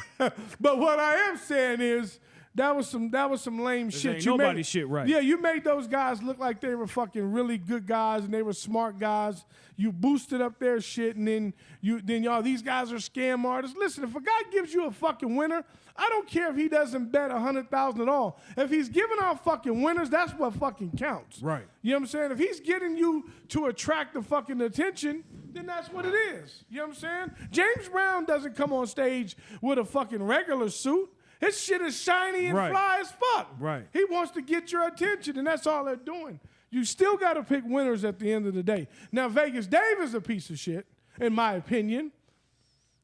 Speaker 1: But what I am saying is that was some lame shit.
Speaker 2: ain't
Speaker 1: You
Speaker 2: nobody
Speaker 1: made,
Speaker 2: shit right.
Speaker 1: Yeah, you made those guys look like they were fucking really good guys and they were smart guys. You boosted up their shit and then y'all, these guys are scam artists. Listen, if a guy gives you a fucking winner, I don't care if he doesn't bet 100,000 at all. If he's giving out fucking winners, that's what fucking counts.
Speaker 2: Right.
Speaker 1: You know what I'm saying? If he's getting you to attract the fucking attention, then that's what it is. You know what I'm saying? James Brown doesn't come on stage with a fucking regular suit. His shit is shiny and
Speaker 2: Right.
Speaker 1: fly as fuck.
Speaker 2: Right.
Speaker 1: He wants to get your attention, and that's all they're doing. You still got to pick winners at the end of the day. Now, Vegas Dave is a piece of shit, in my opinion.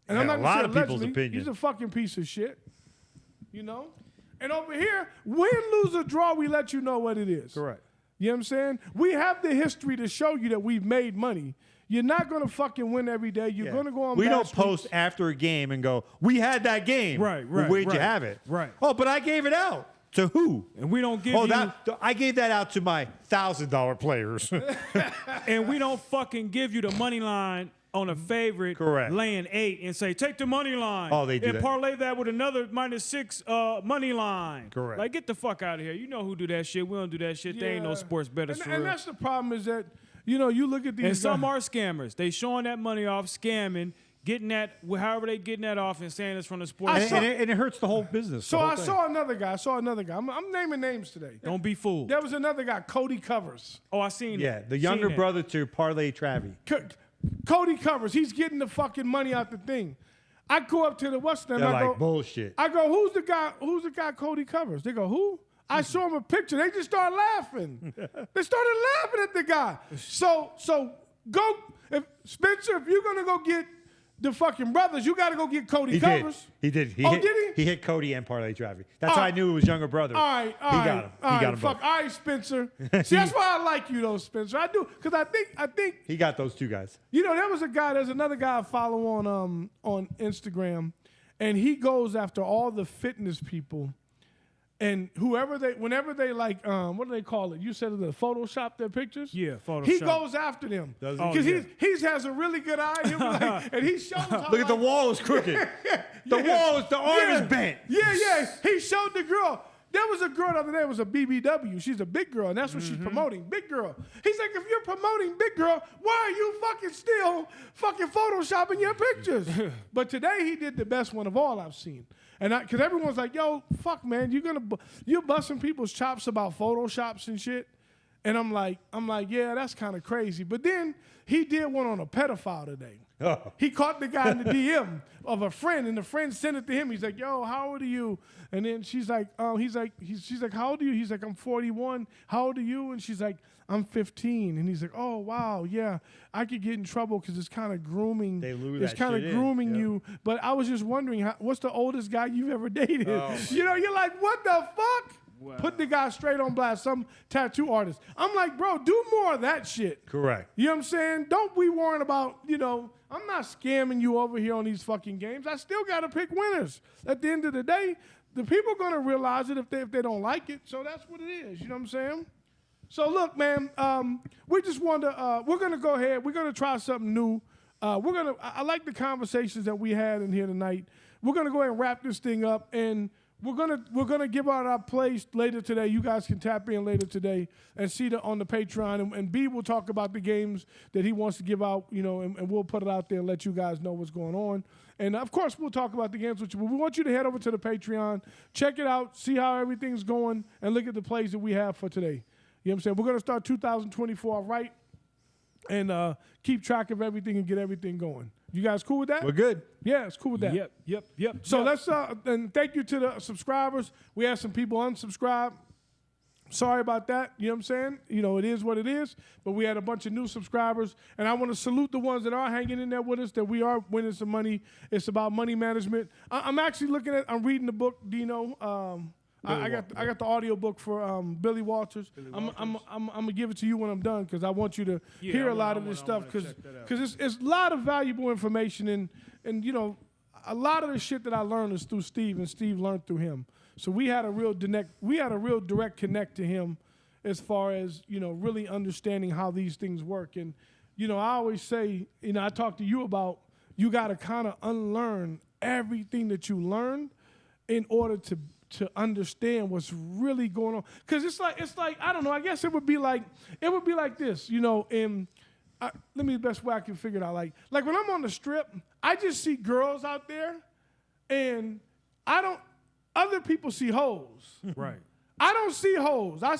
Speaker 1: And I'm
Speaker 3: Yeah,
Speaker 1: not
Speaker 3: a
Speaker 1: gonna
Speaker 3: lot
Speaker 1: say
Speaker 3: of people's
Speaker 1: allegedly.
Speaker 3: opinion.
Speaker 1: He's a fucking piece of shit. You know? And over here, win, lose, or draw, we let you know what it is.
Speaker 3: Correct.
Speaker 1: You know what I'm saying? We have the history to show you that we've made money. You're not going to fucking win every day. You're
Speaker 3: Yeah.
Speaker 1: going to go on
Speaker 3: We
Speaker 1: bad
Speaker 3: don't
Speaker 1: streaks.
Speaker 3: post after a game and go, we had that game.
Speaker 2: Right,
Speaker 3: Well,
Speaker 2: right,
Speaker 3: where'd you
Speaker 2: right,
Speaker 3: have it?
Speaker 2: right.
Speaker 3: Oh, but I gave it out. To who?
Speaker 2: And we don't give
Speaker 3: Oh,
Speaker 2: you
Speaker 3: I gave that out to my $1,000 players.
Speaker 2: and we don't fucking give you the money line on a favorite
Speaker 3: Correct.
Speaker 2: laying 8 and say, take the money line.
Speaker 3: Oh, they do
Speaker 2: and
Speaker 3: that.
Speaker 2: parlay that with another -6 money line.
Speaker 3: Correct.
Speaker 2: Like, get the fuck out of here. You know who do that shit. We don't do that shit. They ain't no
Speaker 1: Yeah.
Speaker 2: sports bettors for
Speaker 1: And
Speaker 2: real.
Speaker 1: that's the problem is that, you know, you look at these
Speaker 2: And some
Speaker 1: guys-
Speaker 2: are scammers. They showing that money off, scamming, getting that, however they getting that off and saying it's from the sports.
Speaker 3: and it hurts the whole business.
Speaker 1: So
Speaker 3: the whole
Speaker 1: I
Speaker 3: thing.
Speaker 1: saw another guy. I'm naming names today.
Speaker 2: Don't be fooled.
Speaker 1: There was another guy, Cody Covers.
Speaker 2: Oh, I seen
Speaker 3: Yeah,
Speaker 2: that.
Speaker 3: the
Speaker 2: Seen
Speaker 3: younger
Speaker 2: that.
Speaker 3: brother to Parlay Travie.
Speaker 1: Cody Covers. He's getting the fucking money out the thing. I go up to the what's the name?
Speaker 3: They're
Speaker 1: I
Speaker 3: like,
Speaker 1: go,
Speaker 3: bullshit.
Speaker 1: I go, who's the guy Cody Covers? They go, who? I show him a picture. They just start laughing. They started laughing at the guy. So go, Spencer, if you're gonna go get the fucking brothers, you gotta go get Cody
Speaker 3: He
Speaker 1: Covers.
Speaker 3: did. He
Speaker 1: Oh,
Speaker 3: hit,
Speaker 1: did he?
Speaker 3: He hit Cody and Parlay Travie. That's
Speaker 1: Oh.
Speaker 3: how I knew it was younger brother.
Speaker 1: All right.
Speaker 3: He got him. He got him
Speaker 1: fuck.
Speaker 3: both.
Speaker 1: All right, Spencer. See, that's why I like you, though, Spencer. I do, because I think,
Speaker 3: He got those two guys.
Speaker 1: you know, there's another guy I follow on Instagram, and he goes after all the fitness people, and whenever they like, what do they call it? You said the Photoshop their pictures.
Speaker 2: Yeah, Photoshop.
Speaker 1: He goes after them
Speaker 3: Does he?
Speaker 1: because
Speaker 2: Oh, yeah.
Speaker 1: he has a really good eye. He'll be like, and he shows how
Speaker 3: Look at the
Speaker 1: like-
Speaker 3: wall is crooked. The arm is bent.
Speaker 1: Yeah. He showed the girl. There was a girl the other day. It was a BBW. She's a big girl, and that's what she's promoting. Big girl. He's like, if you're promoting big girl, why are you fucking still fucking photoshopping your pictures? But today he did the best one of all I've seen, and because everyone's like, yo, fuck, man, you're busting people's chops about photoshops and shit. And I'm like, yeah, that's kind of crazy. But then he did one on a pedophile today.
Speaker 3: Oh.
Speaker 1: He caught the guy in the DM of a friend, and the friend sent it to him. He's like, yo, how old are you? And then she's like, she's like, how old are you? He's like, I'm 41. How old are you? And she's like, I'm 15. And he's like, oh, wow, yeah, I could get in trouble because it's kind of grooming.
Speaker 3: They lure
Speaker 1: It's
Speaker 3: that
Speaker 1: kind of
Speaker 3: shit in,
Speaker 1: grooming
Speaker 3: yeah.
Speaker 1: you. But I was just wondering, what's the oldest guy you've ever dated?
Speaker 3: Oh,
Speaker 1: You know, you're like, what the fuck?
Speaker 2: Wow.
Speaker 1: Put the guy straight on blast, some tattoo artist. I'm like, bro, do more of that shit.
Speaker 3: Correct.
Speaker 1: You know what I'm saying? Don't be worrying about, I'm not scamming you over here on these fucking games. I still got to pick winners. At the end of the day, the people are going to realize it if they don't like it. So that's what it is. You know what I'm saying? So look, man, we just want to, we're going to go ahead. We're going to try something new. I like the conversations that we had in here tonight. We're going to go ahead and wrap this thing up, and we're gonna give out our plays later today. You guys can tap in later today and see on the Patreon. And B will talk about the games that he wants to give out, and we'll put it out there and let you guys know what's going on. And of course, we'll talk about the games with you. But we want you to head over to the Patreon, check it out, see how everything's going, and look at the plays that we have for today. You know what I'm saying? We're gonna start 2024 right. and keep track of everything and get everything going. You guys cool with that?
Speaker 3: We're good.
Speaker 1: Yeah, it's cool with that.
Speaker 2: Yep.
Speaker 1: So let's and thank you to the subscribers. We had some people unsubscribe. Sorry about that. You know what I'm saying? You know, it is what it is. But we had a bunch of new subscribers. And I want to salute the ones that are hanging in there with us, that we are winning some money. It's about money management. I'm actually I'm reading the book, Dino. I got the audio book for Billy Walters. I'm gonna give it to you when I'm done because I want you to hear a lot of this stuff because it's a lot of valuable information and you know a lot of the shit that I learned is through Steve and Steve learned through him. So we had a real direct connect to him as far as you know really understanding how these things work. And you know I always say I talk to you about you got to kind of unlearn everything that you learned in order to understand what's really going on. Because it's like I don't know. I guess it would be like this, you know. Let me the best way I can figure it out. Like when I'm on the strip, I just see girls out there, and other people see hoes.
Speaker 2: Right.
Speaker 1: I don't see hoes. I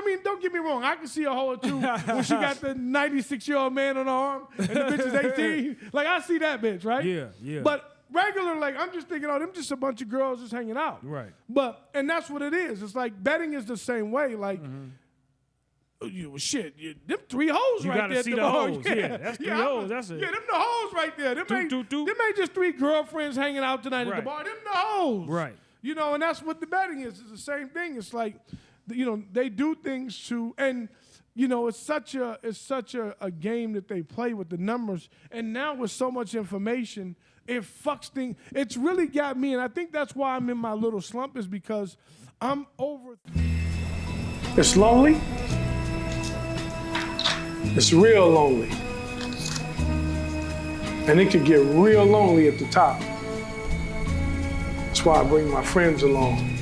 Speaker 1: mean, don't get me wrong. I can see a hoe or two when she got the 96-year-old man on her arm and the bitch is 18. Like I see that bitch, right?
Speaker 2: Yeah.
Speaker 1: But regular, like I'm just thinking, them just a bunch of girls just hanging out.
Speaker 2: Right.
Speaker 1: And that's what it is. It's like betting is the same way. Like, them 3 hoes
Speaker 2: you
Speaker 1: right
Speaker 2: gotta
Speaker 1: there.
Speaker 2: See the hoes. Yeah, that's 3 hoes. That's it.
Speaker 1: Yeah, them the hoes right there. Them ain't just 3 girlfriends hanging out tonight at the bar. Them the hoes.
Speaker 2: Right.
Speaker 1: You know, and that's what the betting is. It's the same thing. It's like, you know, they do things to, and you know, it's such a game that they play with the numbers. And now with so much information, it fucks things. It's really got me, and I think that's why I'm in my little slump is because I'm over. It's lonely. It's real lonely. And it could get real lonely at the top. That's why I bring my friends along.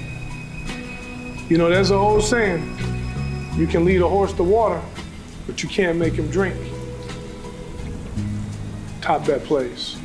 Speaker 1: You know, there's an old saying, you can lead a horse to water, but you can't make him drink. Top Bet Plays.